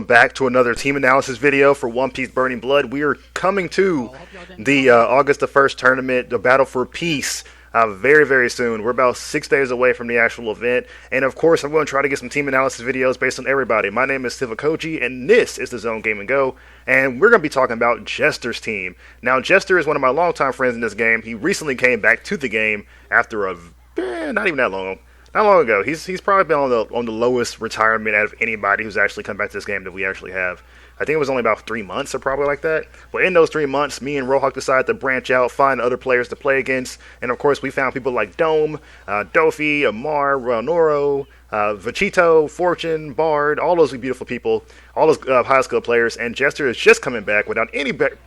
back to another team analysis video for One Piece Burning Blood. We are coming to the August the 1st tournament, the Battle for Peace, very, very soon. We're about 6 days away from the actual event. And of course, I'm going to try to get some team analysis videos based on everybody. My name is Silvokiji, and this is TheZoneGamingGo. And we're going to be talking about Jester's team. Now, Jester is one of my longtime friends in this game. He recently came back to the game after not even that long. Not long ago. He's probably been on the lowest retirement out of anybody who's actually come back to this game that we actually have. I think it was only about 3 months or probably like that. But in those 3 months, me and Rohawk decided to branch out, find other players to play against. And of course, we found people like Dome, Dofi, Amar, Noro, Vachito, Fortune, Bard, all those beautiful people, all those high skill players. And Jester is just coming back without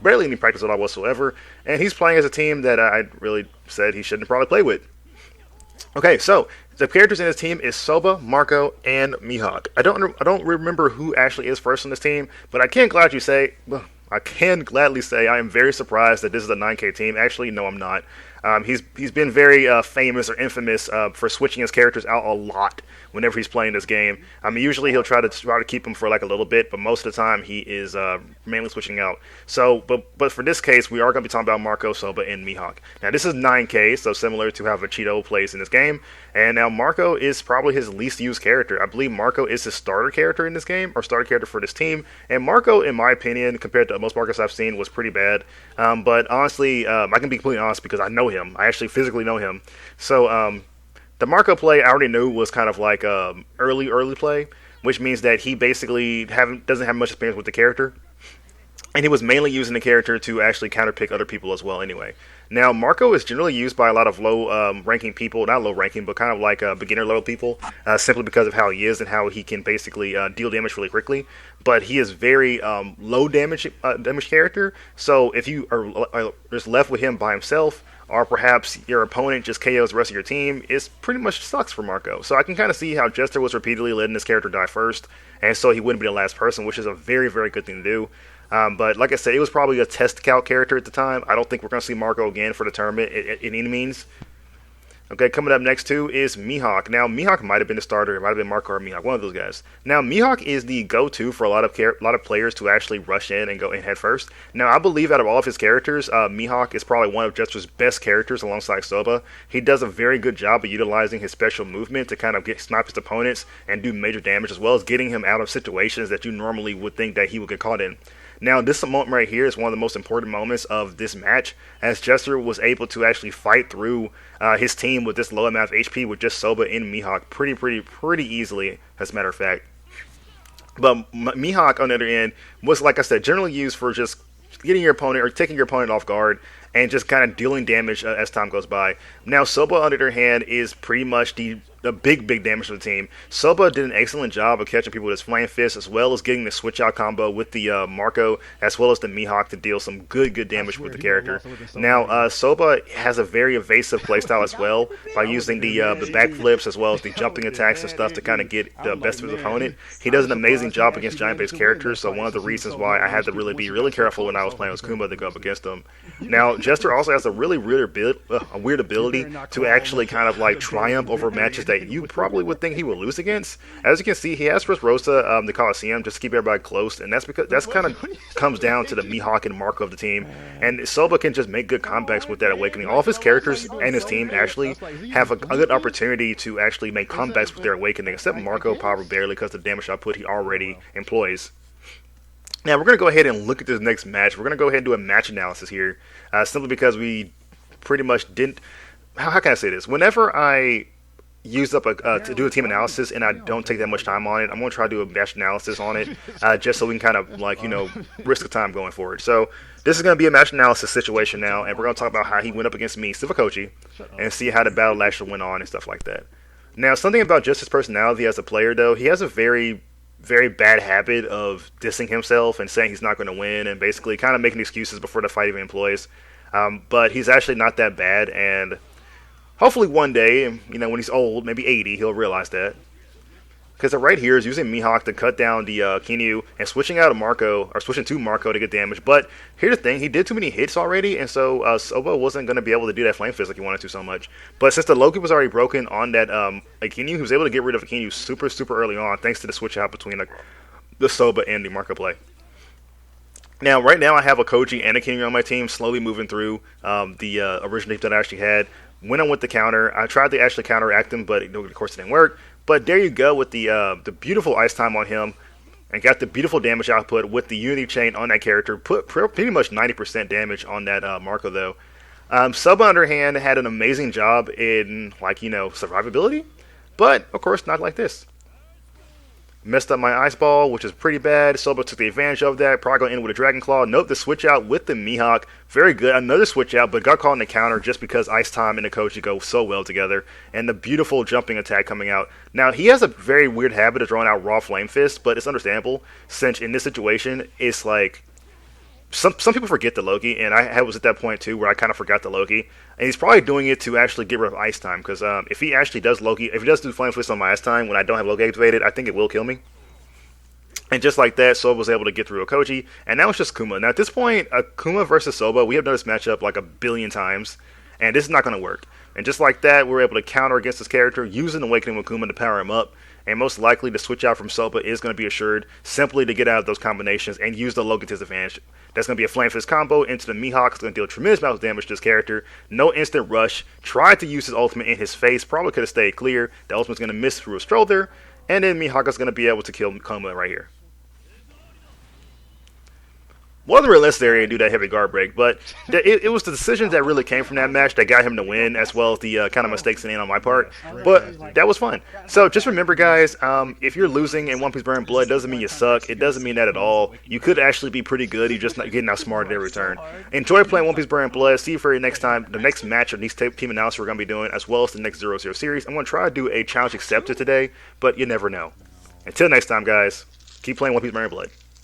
barely any practice at all whatsoever. And he's playing as a team that I really said he shouldn't probably play with. Okay, so the characters in this team is Soba, Marco, and Mihawk. I don't remember who actually is first on this team, but I can gladly say I am very surprised that this is a 9K team. Actually, no, I'm not. He's been very famous or infamous for switching his characters out a lot whenever he's playing this game. I mean, usually he'll try to keep them for like a little bit, but most of the time he is mainly switching out. So, but for this case, we are going to be talking about Marco, Soba, and Mihawk. Now, this is 9K, so similar to how Vachito plays in this game. And now Marco is probably his least used character. I believe Marco is his starter character in this game, or starter character for this team. And Marco, in my opinion, compared to most Marcos I've seen, was pretty bad. But honestly, I can be completely honest because I know him. I actually physically know him. So the Marco play I already knew was kind of like early play, which means that he basically doesn't have much experience with the character. And he was mainly using the character to actually counterpick other people as well anyway. Now, Marco is generally used by a lot of low-ranking people, not low-ranking, but kind of like beginner-level people, simply because of how he is and how he can basically deal damage really quickly. But he is very low damage character, so if you are just left with him by himself, or perhaps your opponent just KOs the rest of your team, it pretty much sucks for Marco. So I can kind of see how Jester was repeatedly letting this character die first, and so he wouldn't be the last person, which is a very, very good thing to do. But like I said, it was probably a test count character at the time. I don't think we're going to see Marco again for the tournament in any means. Okay, coming up next too is Mihawk. Now, Mihawk might have been the starter. It might have been Marco or Mihawk, one of those guys. Now, Mihawk is the go-to for a lot of players to actually rush in and go in head first. Now, I believe out of all of his characters, Mihawk is probably one of Jester's best characters alongside Soba. He does a very good job of utilizing his special movement to kind of snipe his opponents and do major damage, as well as getting him out of situations that you normally would think that he would get caught in. Now, this moment right here is one of the most important moments of this match, as Jester was able to actually fight through his team with this low amount of HP with just Soba and Mihawk pretty easily, as a matter of fact. But Mihawk, on the other end, was, like I said, generally used for just getting your opponent or taking your opponent off guard and just kind of dealing damage as time goes by. Now, Soba, on the other hand, is pretty much the big damage to the team. Soba did an excellent job of catching people with his Flame Fist, as well as getting the switch out combo with the Marco, as well as the Mihawk to deal some good damage with the character. Now, Soba has a very evasive playstyle as well, by using the backflips as well as the jumping attacks and stuff to kind of get the best of his opponent. He does an amazing job against giant-based characters, so one of the reasons why I had to be really careful when I was playing with Kumba to go up against him. Now, Jester also has a really weird ability to actually kind of like triumph over matches that you probably would think he would lose against. As you can see, he has Rosa the Coliseum just to keep everybody close, and that's kind of comes down to the Mihawk and Marco of the team. And Soba can just make good comebacks with that awakening. All of his characters and his team actually have a good opportunity to actually make comebacks with their awakening, except Marco probably barely because of the damage output he already employs. Now, we're going to go ahead and look at this next match. We're going to go ahead and do a match analysis here, simply because we pretty much didn't... How can I say this? Whenever I use up to do a team analysis and I don't take that much time on it, I'm going to try to do a match analysis on it, just so we can kind of, like, risk the time going forward. So, this is going to be a match analysis situation now, and we're going to talk about how he went up against me, Silvokiji, and see how the battle actually went on and stuff like that. Now, something about just his personality as a player, though, he has a very bad habit of dissing himself and saying he's not going to win and basically kind of making excuses before the fight even employs. But he's actually not that bad, and hopefully one day, when he's old, maybe 80, he'll realize that. Because right here is using Mihawk to cut down the Kinyu and switching to Marco to get damage. But here's the thing, he did too many hits already, and so Soba wasn't going to be able to do that Flame Fist like he wanted to so much. But since the Loki was already broken on that Kinyu, he was able to get rid of Kinyu super early on, thanks to the switch out between the Soba and the Marco play. Now, right now, I have a Koji and a King on my team, slowly moving through the original team that I actually had. When I went the counter, I tried to actually counteract him, but of course it didn't work. But there you go with the beautiful ice time on him, and got the beautiful damage output with the Unity Chain on that character. Put pretty much 90% damage on that Marco though. Soba, on the other hand, had an amazing job in survivability, but of course not like this. Messed up my ice ball, which is pretty bad. Soba took the advantage of that. Probably going to end with a Dragon Claw. Nope, the switch out with the Mihawk. Very good. Another switch out, but got caught in the counter just because Ice Time and the Koji go so well together. And the beautiful jumping attack coming out. Now, he has a very weird habit of drawing out raw Flame Fist, but it's understandable since in this situation, it's like some people forget the Loki, and I was at that point too where I kind of forgot the Loki. And he's probably doing it to actually get rid of Ice Time, because if he actually does Loki, if he does do Flame Fist on my Ice Time when I don't have Loki activated, I think it will kill me. And just like that, Soba was able to get through a Koji, and now it's just Kuma. Now at this point, Kuma versus Soba, we have done this matchup like a billion times, and this is not going to work. And just like that, we're able to counter against this character, using Awakening with Kuma to power him up. And most likely the switch out from Soba is going to be assured simply to get out of those combinations and use the Loki to his advantage. That's going to be a Flame Fist combo into the Mihawk. It's going to deal tremendous amount of damage to this character. No instant rush. Tried to use his ultimate in his face. Probably could have stayed clear. The ultimate's going to miss through a stroll there. And then Mihawk is going to be able to kill Kuma right here. Wasn't really necessary to do that heavy guard break, but it was the decisions that really came from that match that got him to win, as well as the kind of mistakes in on my part. But that was fun. So just remember, guys, if you're losing in One Piece Burning Blood, it doesn't mean you suck. It doesn't mean that at all. You could actually be pretty good. You're just not getting outsmarted every turn. Enjoy playing One Piece Burning Blood. See you for your next time. The next match of these team analysis we're going to be doing, as well as the next 0-0 series. I'm going to try to do a challenge accepted today, but you never know. Until next time, guys, keep playing One Piece Burning Blood.